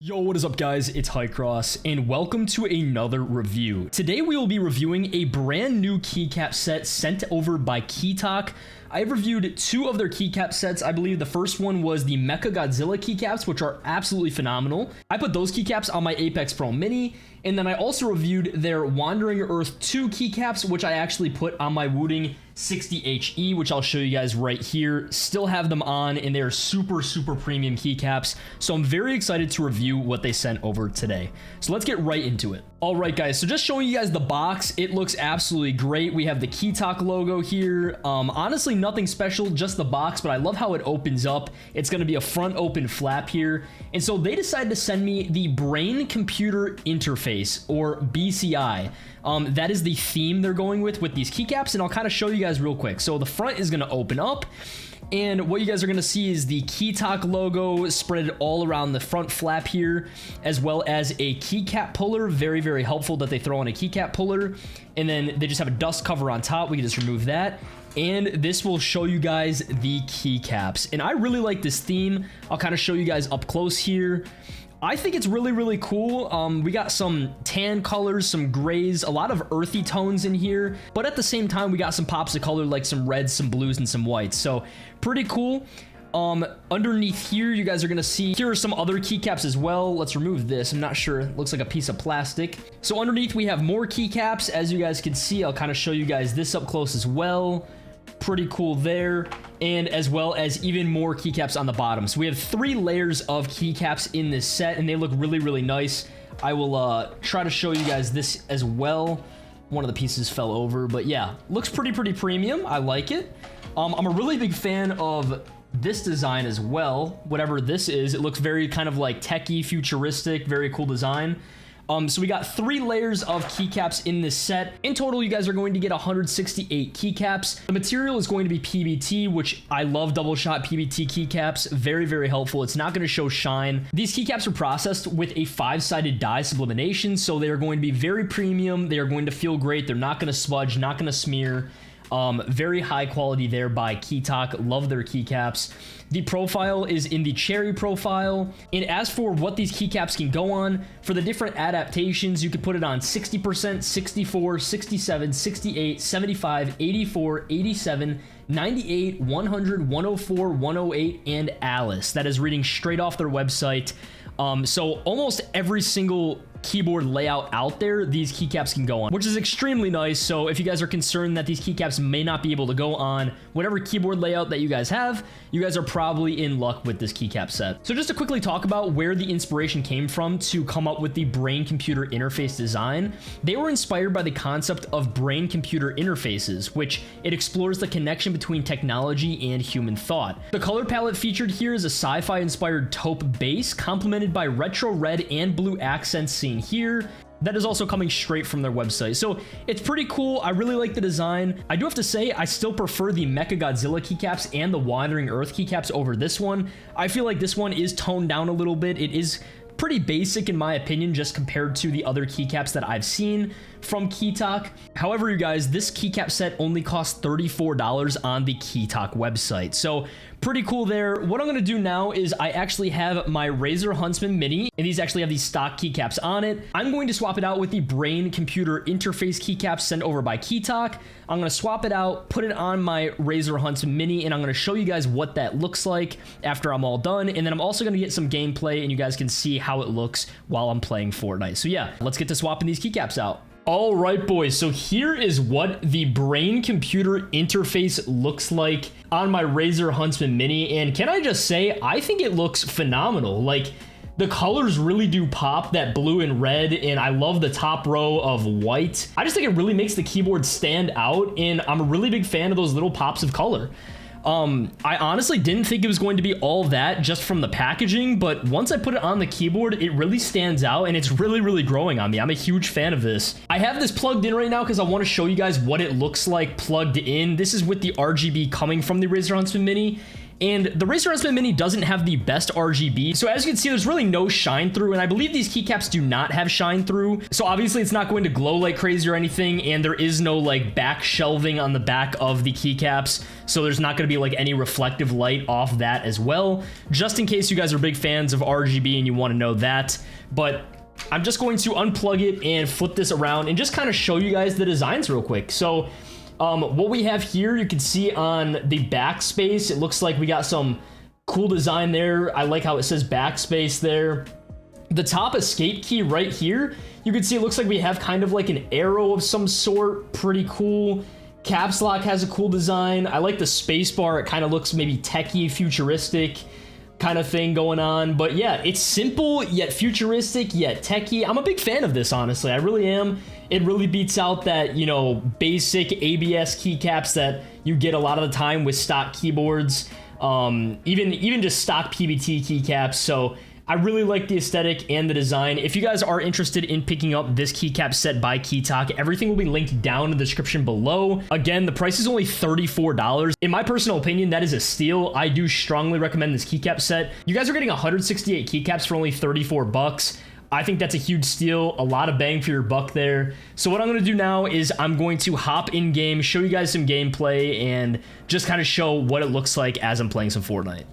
Yo, what is up guys, it's Highcross, and welcome to another review. Today we will be reviewing a brand new keycap set sent over by KeyTok. I have reviewed two of their keycap sets. I believe the first one was the Mecha Godzilla keycaps, which are absolutely phenomenal. I put those keycaps on my Apex Pro Mini, and then I also reviewed their Wandering Earth 2 keycaps, which I actually put on my Wooting 60HE, which I'll show you guys right here. Still have them on, and they're super premium keycaps, so I'm very excited to review what they sent over today. So let's get right into it. All right guys, so just showing you guys the box. It looks absolutely great. We have the KeyTok logo here. Honestly, nothing special, just the box, but I love how it opens up. It's going to be a front open flap here. And so they decided to send me the Brain Computer Interface, or BCI. That is the theme they're going with these keycaps, and I'll kind of show you guys real quick. So the front is going to open up, and what you guys are going to see is the KeyTok logo spread all around the front flap here, as well as a keycap puller. Very helpful that they throw on a keycap puller. And then they just have a dust cover on top. We can just remove that. And this will show you guys the keycaps. And I really like this theme. I'll kind of show you guys up close here. I think it's really cool. We got some tan colors, some grays, a lot of earthy tones in here, but at the same time we got some pops of color like some reds, some blues, and some whites. So pretty cool. Underneath here you guys are gonna see here are some other keycaps as well. Let's remove this. I'm not sure, it looks like a piece of plastic. So underneath we have more keycaps. As you guys can see, I'll kind of show you guys this up close as well. Pretty cool there, and as well as even more keycaps on the bottom. So we have 3 layers of keycaps in this set, and they look really nice. I will try to show you guys this as well. One of the pieces fell over, but yeah, looks pretty premium. I like it. I'm a really big fan of this design as well. Whatever this is, it looks very kind of like techie, futuristic, very cool design. So we got 3 layers of keycaps in this set. In total, you guys are going to get 168 keycaps. The material is going to be PBT, which I love double shot PBT keycaps. Very helpful. It's not going to show shine. These keycaps are processed with a 5-sided dye sublimation, so they are going to be very premium. They are going to feel great. They're not going to smudge, not going to smear. Very high quality there by KeyTok. Love their keycaps. The profile is in the cherry profile. And as for what these keycaps can go on, for the different adaptations, you could put it on 60%, 64, 67, 68, 75, 84, 87, 98, 100, 104, 108, and Alice. That is reading straight off their website. So almost every single keyboard layout out there, these keycaps can go on, which is extremely nice. So if you guys are concerned that these keycaps may not be able to go on whatever keyboard layout that you guys have, you guys are probably in luck with this keycap set. So just to quickly talk about where the inspiration came from to come up with the brain computer interface design, they were inspired by the concept of brain computer interfaces, which it explores the connection between technology and human thought. The color palette featured here is a sci-fi inspired taupe base complemented by retro red and blue accents seen here. That is also coming straight from their website. So it's pretty cool. I really like the design. I do have to say, I still prefer the Mecha Godzilla keycaps and the Wandering Earth keycaps over this one. I feel like this one is toned down a little bit. It is pretty basic in my opinion, just compared to the other keycaps that I've seen from KeyTok. However, you guys, this keycap set only costs $34 on the KeyTok website. So pretty cool there. What I'm going to do now is I actually have my Razer Huntsman Mini, and these actually have these stock keycaps on it. I'm going to swap it out with the Brain Computer Interface keycaps sent over by KeyTok. I'm going to swap it out, put it on my Razer Huntsman Mini, and I'm going to show you guys what that looks like after I'm all done. And then I'm also going to get some gameplay, and you guys can see how it looks while I'm playing Fortnite. So yeah, let's get to swapping these keycaps out. All right, boys, so here is what the Brain Computer Interface looks like on my Razer Huntsman Mini, and can I just say, I think it looks phenomenal. Like, the colors really do pop, that blue and red, and I love the top row of white. I just think it really makes the keyboard stand out, and I'm a really big fan of those little pops of color. I honestly didn't think it was going to be all that just from the packaging, but once I put it on the keyboard, it really stands out, and it's really growing on me. I'm a huge fan of this. I have this plugged in right now because I want to show you guys what it looks like plugged in. This is with the RGB coming from the Razer Huntsman Mini, And the Racer Huntsman Mini doesn't have the best RGB. So as you can see, there's really no shine through. And I believe these keycaps do not have shine through. So obviously it's not going to glow like crazy or anything. And there is no like back shelving on the back of the keycaps. So there's not going to be like any reflective light off that as well. Just in case you guys are big fans of RGB and you want to know that. But I'm just going to unplug it and flip this around and just kind of show you guys the designs real quick. So what we have here, you can see on the backspace, it looks like we got some cool design there. I like how it says backspace there. The top escape key right here, you can see it looks like we have kind of like an arrow of some sort. Pretty cool. Caps lock has a cool design. I like the space bar. It kind of looks maybe techie, futuristic kind of thing going on. But yeah, it's simple yet futuristic yet techie. I'm a big fan of this, honestly. I really am. It really beats out that, you know, basic ABS keycaps that you get a lot of the time with stock keyboards, even just stock PBT keycaps. So I really like the aesthetic and the design. If you guys are interested in picking up this keycap set by KeyTok, everything will be linked down in the description below. Again, the price is only $34. In my personal opinion, that is a steal. I do strongly recommend this keycap set. You guys are getting 168 keycaps for only 34 bucks. I think that's a huge steal, a lot of bang for your buck there. So what I'm going to do now is I'm going to hop in game, show you guys some gameplay, and just kind of show what it looks like as I'm playing some Fortnite.